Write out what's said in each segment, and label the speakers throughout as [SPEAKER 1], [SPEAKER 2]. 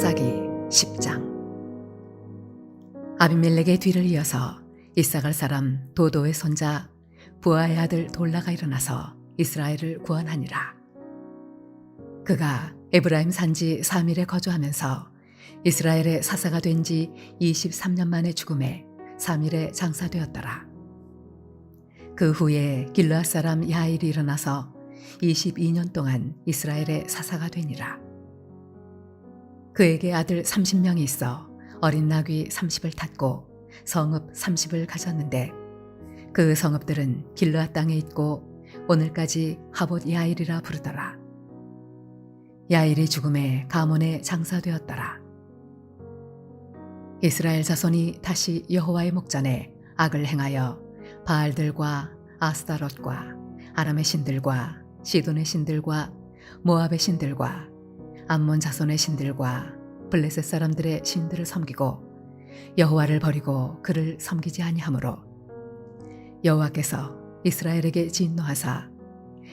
[SPEAKER 1] 사사기 10장. 아비멜렉의 뒤를 이어서 이사갈 사람 도도의 손자 부하의 아들 돌라가 일어나서 이스라엘을 구원하니라. 그가 에브라임 산지 사밀에 거주하면서 이스라엘의 사사가 된 지 23년 만에 죽음에 사밀에 장사되었더라. 그 후에 길르앗 사람 야일이 일어나서 22년 동안 이스라엘의 사사가 되니라. 그에게 아들 30명이 있어 어린 나귀 30을 탔고 성읍 30을 가졌는데 그 성읍들은 길르앗 땅에 있고 오늘까지 하봇 야일이라 부르더라. 야일이 죽음에 가몬에 장사되었더라. 이스라엘 자손이 다시 여호와의 목전에 악을 행하여 바알들과 아스타롯과 아람의 신들과 시돈의 신들과 모압의 신들과 암몬 자손의 신들과 블레셋 사람들의 신들을 섬기고 여호와를 버리고 그를 섬기지 아니하므로 여호와께서 이스라엘에게 진노하사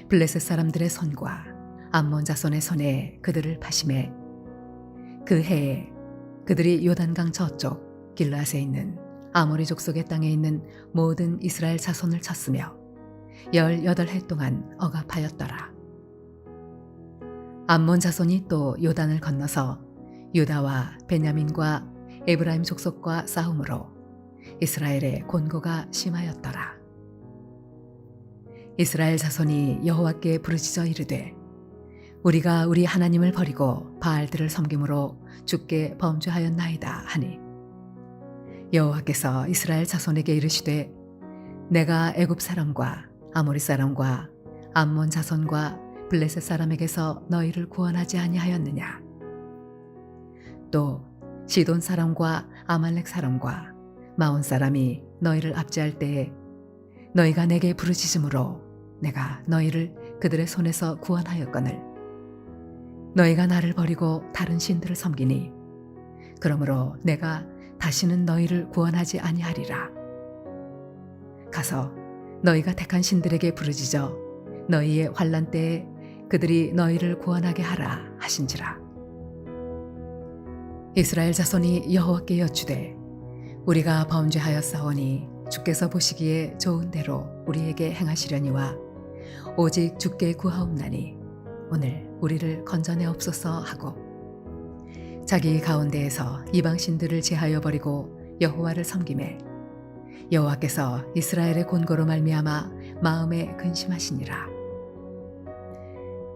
[SPEAKER 1] 블레셋 사람들의 손과 암몬 자손의 손에 그들을 파심해 그 해에 그들이 요단강 저쪽 길르앗에 있는 아모리 족속의 땅에 있는 모든 이스라엘 자손을 쳤으며 18해 동안 억압하였더라. 암몬 자손이 또 요단을 건너서 유다와 베냐민과 에브라임 족속과 싸움으로 이스라엘의 곤고가 심하였더라. 이스라엘 자손이 여호와께 부르짖어 이르되 우리가 우리 하나님을 버리고 바알들을 섬김으로 주께 범죄하였나이다 하니 여호와께서 이스라엘 자손에게 이르시되 내가 애굽 사람과 아모리 사람과 암몬 자손과 블레셋 사람에게서 너희를 구원하지 아니하였느냐. 또 시돈 사람과 아말렉 사람과 마온 사람이 너희를 압제할 때에 너희가 내게 부르짖음으로 내가 너희를 그들의 손에서 구원하였거늘 너희가 나를 버리고 다른 신들을 섬기니 그러므로 내가 다시는 너희를 구원하지 아니하리라. 가서 너희가 택한 신들에게 부르짖어 너희의 환난 때에 그들이 너희를 구원하게 하라 하신지라. 이스라엘 자손이 여호와께 여쭈되 우리가 범죄하였사오니 주께서 보시기에 좋은 대로 우리에게 행하시려니와 오직 주께 구하옵나니 오늘 우리를 건져내옵소서 하고 자기 가운데에서 이방 신들을 제하여 버리고 여호와를 섬기매 여호와께서 이스라엘의 곤고로 말미암아 마음에 근심하시니라.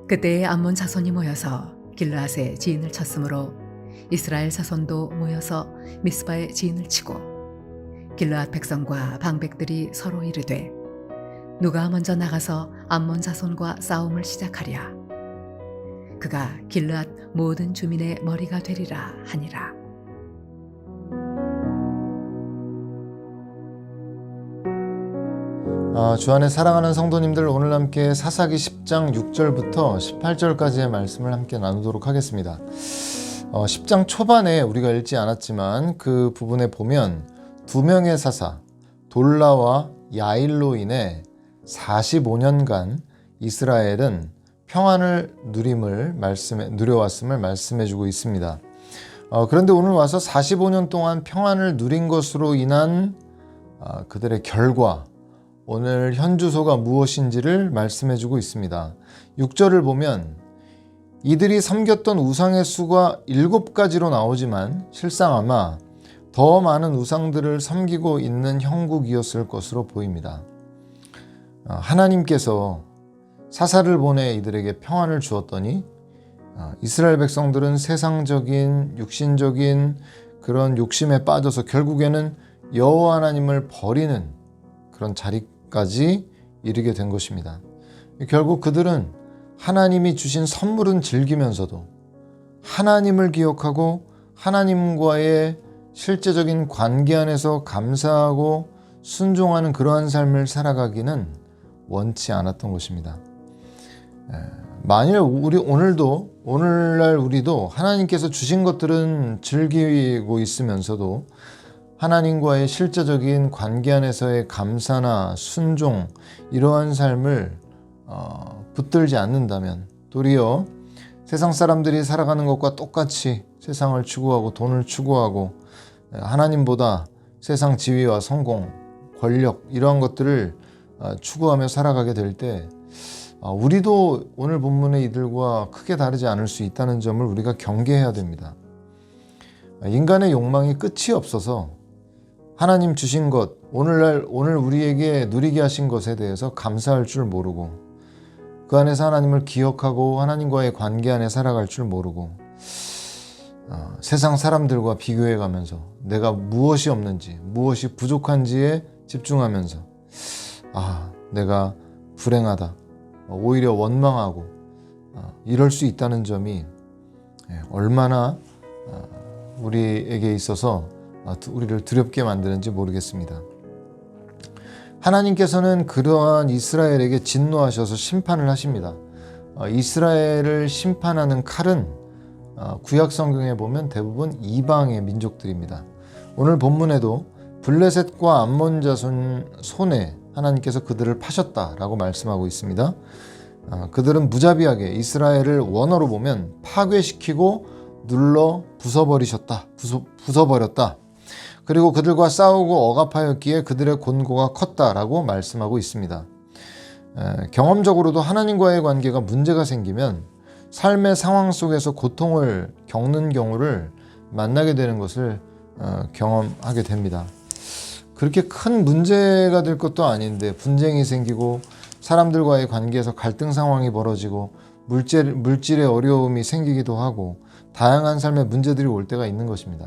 [SPEAKER 1] 그때에 암몬 자손이 모여서 길르앗에 지인을 쳤으므로 이스라엘 자손도 모여서 미스바에 지인을 치고 길르앗 백성과 방백들이 서로 이르되 누가 먼저 나가서 암몬 자손과 싸움을 시작하랴. 그가 길르앗 모든 주민의 머리가 되리라 하니라.
[SPEAKER 2] 주안에 사랑하는 성도님들, 오늘 함께 사사기 10장 6절부터 18절까지의 말씀을 함께 나누도록 하겠습니다. 10장 초반에 우리가 읽지 않았지만 그 부분에 보면 두 명의 사사 돌라와 야일로 인해 45년간 이스라엘은 평안을 누려왔음을 말씀해주고 있습니다. 그런데 오늘 와서 45년 동안 평안을 누린 것으로 인한 그들의 결과, 오늘 현주소가 무엇인지를 말씀해주고 있습니다. 6절을 보면 이들이 섬겼던 우상의 수가 7가지로 나오지만 실상 아마 더 많은 우상들을 섬기고 있는 형국이었을 것으로 보입니다. 하나님께서 사사를 보내 이들에게 평안을 주었더니 이스라엘 백성들은 세상적인 육신적인 그런 욕심에 빠져서 결국에는 여호와 하나님을 버리는 그런 자리까지 이르게 된 것입니다. 결국 그들은 하나님이 주신 선물은 즐기면서도 하나님을 기억하고 하나님과의 실제적인 관계 안에서 감사하고 순종하는 그러한 삶을 살아가기는 원치 않았던 것입니다. 만일 오늘날 우리도 하나님께서 주신 것들은 즐기고 있으면서도 하나님과의 실제적인 관계 안에서의 감사나 순종, 이러한 삶을 붙들지 않는다면 도리어 세상 사람들이 살아가는 것과 똑같이 세상을 추구하고 돈을 추구하고 하나님보다 세상 지위와 성공, 권력 이러한 것들을 추구하며 살아가게 될 때 우리도 오늘 본문의 이들과 크게 다르지 않을 수 있다는 점을 우리가 경계해야 됩니다. 인간의 욕망이 끝이 없어서 하나님 주신 것, 오늘 우리에게 누리게 하신 것에 대해서 감사할 줄 모르고 그 안에서 하나님을 기억하고 하나님과의 관계 안에 살아갈 줄 모르고 세상 사람들과 비교해 가면서 내가 무엇이 없는지, 무엇이 부족한지에 집중하면서 내가 불행하다, 오히려 원망하고 이럴 수 있다는 점이 얼마나 우리에게 있어서 우리를 두렵게 만드는지 모르겠습니다. 하나님께서는 그러한 이스라엘에게 진노하셔서 심판을 하십니다. 이스라엘을 심판하는 칼은 구약 성경에 보면 대부분 이방의 민족들입니다. 오늘 본문에도 블레셋과 암몬 자손 손에 하나님께서 그들을 파셨다라고 말씀하고 있습니다. 그들은 무자비하게 이스라엘을 원어로 보면 파괴시키고 눌러 부숴버렸다. 그리고 그들과 싸우고 억압하였기에 그들의 곤고가 컸다라고 말씀하고 있습니다. 경험적으로도 하나님과의 관계가 문제가 생기면 삶의 상황 속에서 고통을 겪는 경우를 만나게 되는 것을 경험하게 됩니다. 그렇게 큰 문제가 될 것도 아닌데 분쟁이 생기고 사람들과의 관계에서 갈등 상황이 벌어지고 물질의 어려움이 생기기도 하고 다양한 삶의 문제들이 올 때가 있는 것입니다.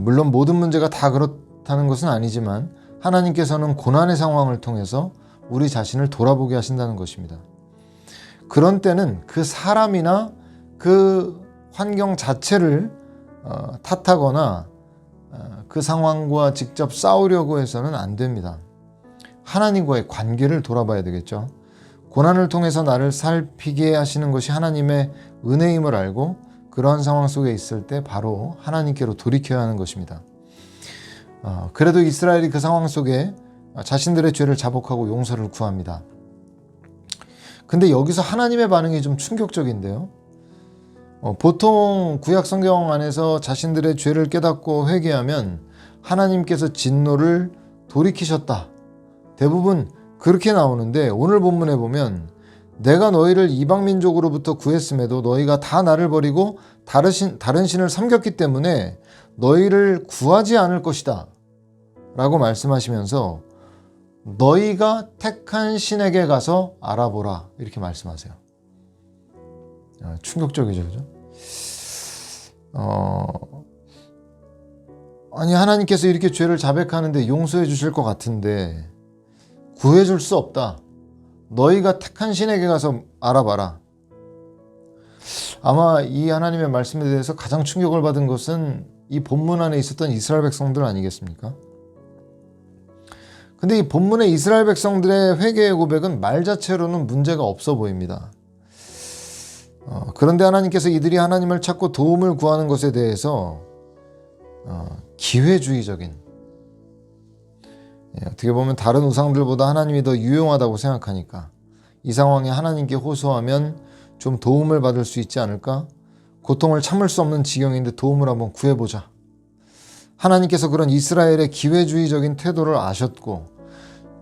[SPEAKER 2] 물론 모든 문제가 다 그렇다는 것은 아니지만 하나님께서는 고난의 상황을 통해서 우리 자신을 돌아보게 하신다는 것입니다. 그런 때는 그 사람이나 그 환경 자체를 탓하거나 그 상황과 직접 싸우려고 해서는 안 됩니다. 하나님과의 관계를 돌아봐야 되겠죠. 고난을 통해서 나를 살피게 하시는 것이 하나님의 은혜임을 알고 그러한 상황 속에 있을 때 바로 하나님께로 돌이켜야 하는 것입니다. 그래도 이스라엘이 그 상황 속에 자신들의 죄를 자복하고 용서를 구합니다. 근데 여기서 하나님의 반응이 좀 충격적인데요. 보통 구약 성경 안에서 자신들의 죄를 깨닫고 회개하면 하나님께서 진노를 돌이키셨다. 대부분 그렇게 나오는데 오늘 본문에 보면 내가 너희를 이방 민족으로부터 구했음에도 너희가 다 나를 버리고 다른 신을 섬겼기 때문에 너희를 구하지 않을 것이다 라고 말씀하시면서 너희가 택한 신에게 가서 알아보라 이렇게 말씀하세요. 충격적이죠, 그죠? 아니 하나님께서 이렇게 죄를 자백하는데 용서해 주실 것 같은데 구해 줄 수 없다. 너희가 택한 신에게 가서 알아봐라. 아마 이 하나님의 말씀에 대해서 가장 충격을 받은 것은 이 본문 안에 있었던 이스라엘 백성들 아니겠습니까? 근데 이 본문의 이스라엘 백성들의 회개의 고백은 말 자체로는 문제가 없어 보입니다. 그런데 하나님께서 이들이 하나님을 찾고 도움을 구하는 것에 대해서 기회주의적인, 어떻게 보면 다른 우상들보다 하나님이 더 유용하다고 생각하니까 이 상황에 하나님께 호소하면 좀 도움을 받을 수 있지 않을까? 고통을 참을 수 없는 지경인데 도움을 한번 구해보자. 하나님께서 그런 이스라엘의 기회주의적인 태도를 아셨고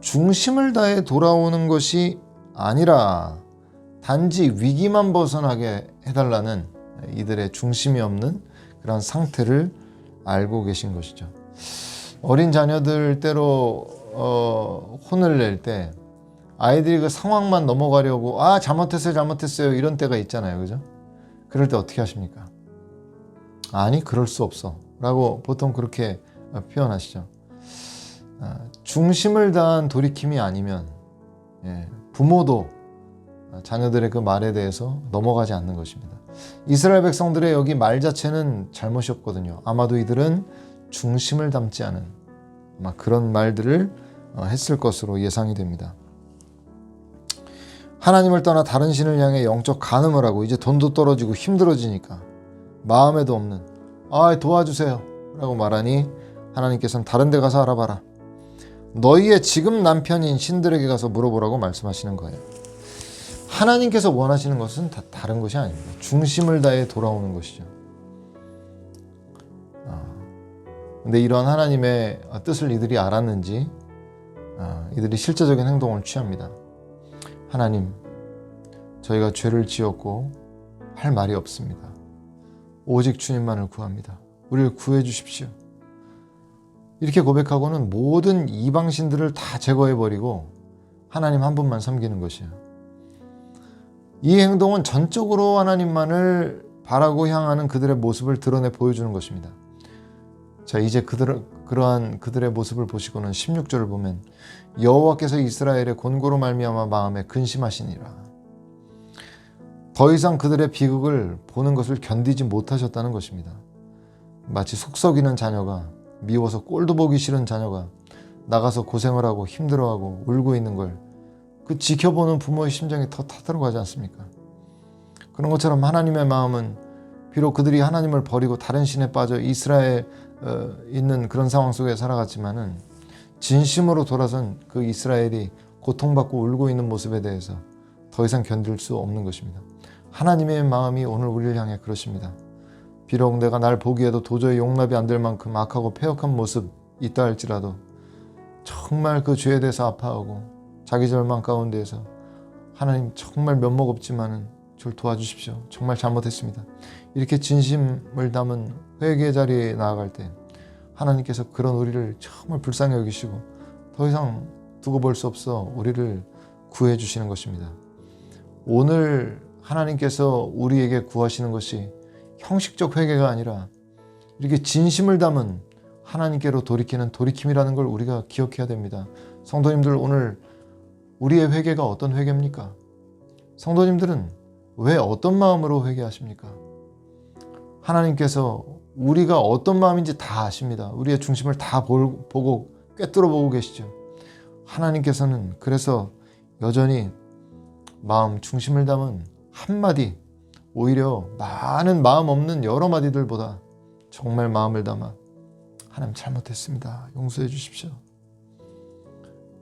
[SPEAKER 2] 중심을 다해 돌아오는 것이 아니라 단지 위기만 벗어나게 해달라는 이들의 중심이 없는 그런 상태를 알고 계신 것이죠. 어린 자녀들 때로 혼을 낼 때 아이들이 그 상황만 넘어가려고 잘못했어요 이런 때가 있잖아요, 그죠? 그럴 때 어떻게 하십니까? 아니 그럴 수 없어 라고 보통 그렇게 표현하시죠. 중심을 다한 돌이킴이 아니면 부모도 자녀들의 그 말에 대해서 넘어가지 않는 것입니다. 이스라엘 백성들의 여기 말 자체는 잘못이 없거든요. 아마도 이들은 중심을 담지 않은 아마 그런 말들을 했을 것으로 예상이 됩니다. 하나님을 떠나 다른 신을 향해 영적 간음을 하고 이제 돈도 떨어지고 힘들어지니까 마음에도 없는 도와주세요 라고 말하니 하나님께서는 다른 데 가서 알아봐라. 너희의 지금 남편인 신들에게 가서 물어보라고 말씀하시는 거예요. 하나님께서 원하시는 것은 다 다른 것이 아닙니다. 중심을 다해 돌아오는 것이죠. 근데 이러한 하나님의 뜻을 이들이 알았는지 이들이 실제적인 행동을 취합니다. 하나님, 저희가 죄를 지었고 할 말이 없습니다. 오직 주님만을 구합니다. 우리를 구해 주십시오. 이렇게 고백하고는 모든 이방신들을 다 제거해버리고 하나님 한 분만 섬기는 것이에요. 이 행동은 전적으로 하나님만을 바라고 향하는 그들의 모습을 드러내 보여주는 것입니다. 자, 이제 그러한 그들의 모습을 보시고는 16절을 보면 여호와께서 이스라엘의 곤고로 말미암아 마음에 근심하시니라. 더 이상 그들의 비극을 보는 것을 견디지 못하셨다는 것입니다. 마치 속썩이는 자녀가, 미워서 꼴도 보기 싫은 자녀가 나가서 고생을 하고 힘들어하고 울고 있는 걸 그 지켜보는 부모의 심정이 더 타들어가지 않습니까? 그런 것처럼 하나님의 마음은 비록 그들이 하나님을 버리고 다른 신에 빠져 이스라엘 있는 그런 상황 속에 살아갔지만은 진심으로 돌아선 그 이스라엘이 고통받고 울고 있는 모습에 대해서 더 이상 견딜 수 없는 것입니다. 하나님의 마음이 오늘 우리를 향해 그러십니다. 비록 내가 날 보기에도 도저히 용납이 안 될 만큼 악하고 패역한 모습 있다 할지라도 정말 그 죄에 대해서 아파하고 자기 절망 가운데에서 하나님 정말 면목 없지만은 저를 도와주십시오. 정말 잘못했습니다. 이렇게 진심을 담은 회개 자리에 나아갈 때 하나님께서 그런 우리를 정말 불쌍히 여기시고 더 이상 두고 볼 수 없어 우리를 구해 주시는 것입니다. 오늘 하나님께서 우리에게 구하시는 것이 형식적 회개가 아니라 이렇게 진심을 담은 하나님께로 돌이키는 돌이킴이라는 걸 우리가 기억해야 됩니다. 성도님들, 오늘 우리의 회개가 어떤 회개입니까? 성도님들은 왜 어떤 마음으로 회개하십니까? 하나님께서 우리가 어떤 마음인지 다 아십니다. 우리의 중심을 다 보고 꿰뚫어 보고 계시죠. 하나님께서는 그래서 여전히 마음 중심을 담은 한마디, 오히려 많은 마음 없는 여러 마디들보다 정말 마음을 담아 하나님 잘못했습니다. 용서해 주십시오.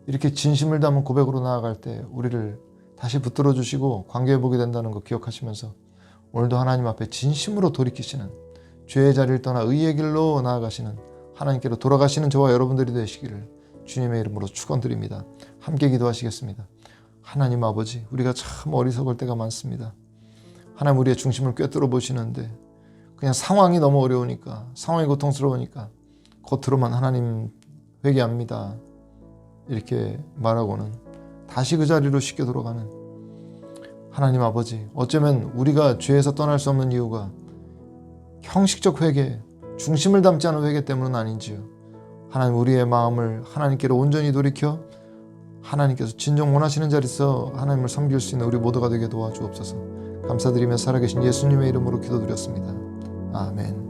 [SPEAKER 2] 이렇게 진심을 담은 고백으로 나아갈 때 우리를 다시 붙들어 주시고 관계해 보게 된다는 거 기억하시면서 오늘도 하나님 앞에 진심으로 돌이키시는, 죄의 자리를 떠나 의의 길로 나아가시는, 하나님께로 돌아가시는 저와 여러분들이 되시기를 주님의 이름으로 축원드립니다. 함께 기도하시겠습니다. 하나님 아버지, 우리가 참 어리석을 때가 많습니다. 하나님, 우리의 중심을 꿰뚫어 보시는데 그냥 상황이 너무 어려우니까, 상황이 고통스러우니까 겉으로만 하나님 회개합니다 이렇게 말하고는 다시 그 자리로 쉽게 돌아가는 하나님 아버지, 어쩌면 우리가 죄에서 떠날 수 없는 이유가 형식적 회개, 중심을 담지 않은 회개 때문은 아닌지요. 하나님, 우리의 마음을 하나님께로 온전히 돌이켜 하나님께서 진정 원하시는 자리에서 하나님을 섬길 수 있는 우리 모두가 되게 도와주옵소서. 감사드리며 살아계신 예수님의 이름으로 기도드렸습니다. 아멘.